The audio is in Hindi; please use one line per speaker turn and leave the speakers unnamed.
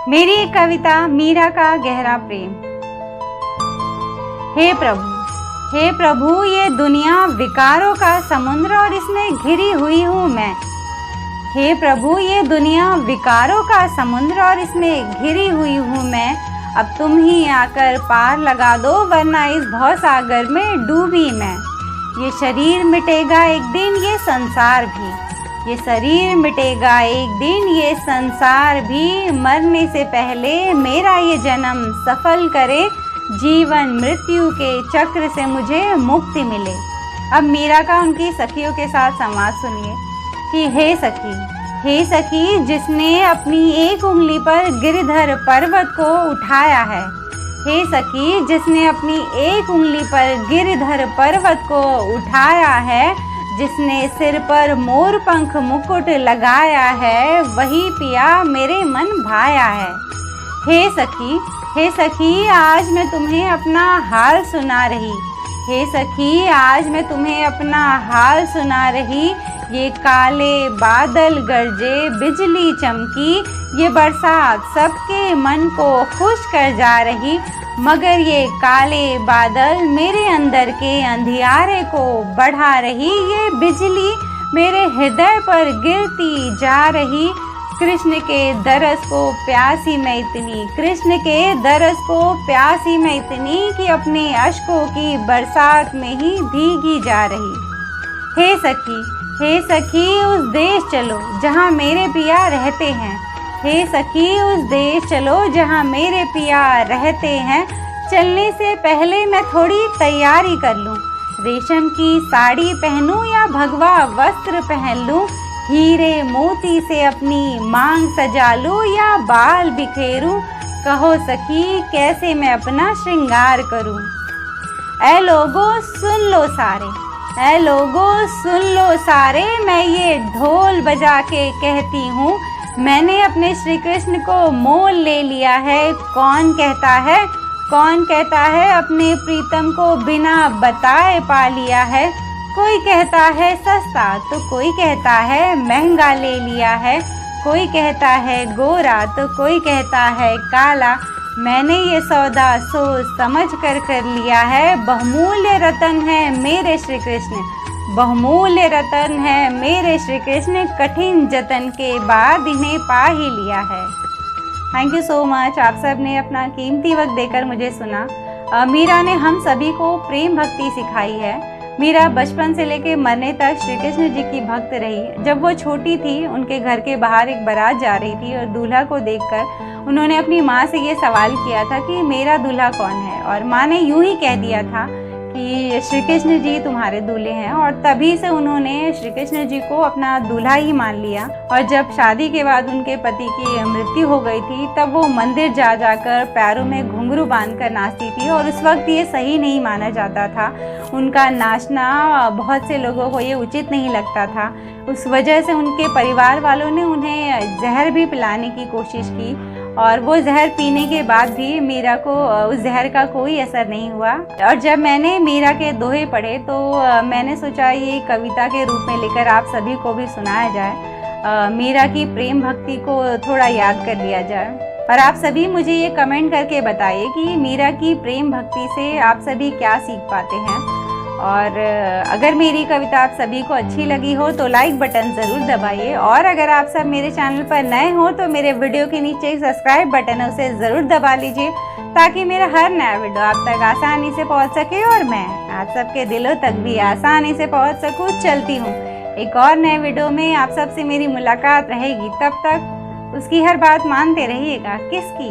मेरी एक कविता मीरा का गहरा प्रेम। हे प्रभु ये दुनिया विकारों का समुद्र और इसमें घिरी हुई हूँ मैं। हे प्रभु ये दुनिया विकारों का समुद्र और इसमें घिरी हुई हूँ मैं। अब तुम ही आकर पार लगा दो वरना इस भवसागर में डूबी मैं। ये शरीर मिटेगा एक दिन ये संसार भी, ये शरीर मिटेगा एक दिन ये संसार भी। मरने से पहले मेरा ये जन्म सफल करे, जीवन मृत्यु के चक्र से मुझे मुक्ति मिले। अब मीरा का उनकी सखियों के साथ संवाद सुनिए कि हे सखी जिसने अपनी एक उंगली पर गिरधर पर्वत को उठाया है। हे सखी जिसने अपनी एक उंगली पर गिरधर पर्वत को उठाया है, जिसने सिर पर मोर पंख मुकुट लगाया है, वही पिया मेरे मन भाया है। हे सखी आज मैं तुम्हें अपना हाल सुना रही। हे सखी आज मैं तुम्हें अपना हाल सुना रही। ये काले बादल गरजे बिजली चमकी, ये बरसात सबके मन को खुश कर जा रही। मगर ये काले बादल मेरे अंदर के अंधियारे को बढ़ा रही। ये बिजली मेरे हृदय पर गिरती जा रही। कृष्ण के दरस को प्यासी मैं इतनी, कृष्ण के दरस को प्यासी मैं इतनी कि अपने अश्कों की बरसात में ही भीगी जा रही। हे सखी उस देश चलो जहाँ मेरे पिया रहते हैं। हे सखी उस देश चलो जहाँ मेरे पिया रहते हैं। चलने से पहले मैं थोड़ी तैयारी कर लूँ, रेशम की साड़ी पहनूं या भगवा वस्त्र पहन लूँ। हीरे मोती से अपनी मांग सजा लूँ या बाल बिखेरूं। कहो सखी कैसे मैं अपना श्रृंगार करूं। ऐ लोगो सुन लो सारे, ऐ लोगो सुन लो सारे, मैं ये ढोल बजा के कहती हूँ, मैंने अपने श्री कृष्ण को मोल ले लिया है। कौन कहता है अपने प्रीतम को बिना बताए पा लिया है। कोई कहता है सस्ता तो कोई कहता है महंगा ले लिया है। कोई कहता है गोरा तो कोई कहता है काला। मैंने ये सौदा सोच समझ कर लिया है। बहुमूल्य रतन है मेरे श्री कृष्ण, बहुमूल्य रतन है मेरे श्री कृष्ण। कठिन जतन के बाद इन्हें पा ही लिया है। Thank you so much. आप सब ने अपना कीमती वक्त देकर मुझे सुना। मीरा ने हम सभी को प्रेम भक्ति सिखाई है। मीरा बचपन से लेकर मरने तक श्री कृष्ण जी की भक्त रही। जब वो छोटी थी उनके घर के बाहर एक बारात जा रही थी और दूल्हा को देखकर उन्होंने अपनी माँ से ये सवाल किया था कि मेरा दूल्हा कौन है, और माँ ने यूं ही कह दिया था कि श्री कृष्ण जी तुम्हारे दूल्हे हैं। और तभी से उन्होंने श्री कृष्ण जी को अपना दूल्हा ही मान लिया। और जब शादी के बाद उनके पति की मृत्यु हो गई थी तब वो मंदिर जाकर पैरों में घुंघरू बांधकर नाचती थी। और उस वक्त ये सही नहीं माना जाता था, उनका नाचना बहुत से लोगों को ये उचित नहीं लगता था। उस वजह से उनके परिवार वालों ने उन्हें जहर भी पिलाने की कोशिश की, और वो जहर पीने के बाद भी मीरा को उस जहर का कोई असर नहीं हुआ। और जब मैंने मीरा के दोहे पढ़े तो मैंने सोचा ये कविता के रूप में लेकर आप सभी को भी सुनाया जाए। मीरा की प्रेम भक्ति को थोड़ा याद कर लिया जाए। और आप सभी मुझे ये कमेंट करके बताइए कि मीरा की प्रेम भक्ति से आप सभी क्या सीख पाते हैं। और अगर मेरी कविता आप सभी को अच्छी लगी हो तो लाइक बटन ज़रूर दबाइए। और अगर आप सब मेरे चैनल पर नए हो तो मेरे वीडियो के नीचे एक सब्सक्राइब बटन है, उसे ज़रूर दबा लीजिए ताकि मेरा हर नया वीडियो आप तक आसानी से पहुंच सके और मैं आप सबके दिलों तक भी आसानी से पहुंच सकूं। चलती हूं एक और नए वीडियो में, आप सबसे मेरी मुलाकात रहेगी। तब तक उसकी हर बात मानते रहिएगा। किसकी?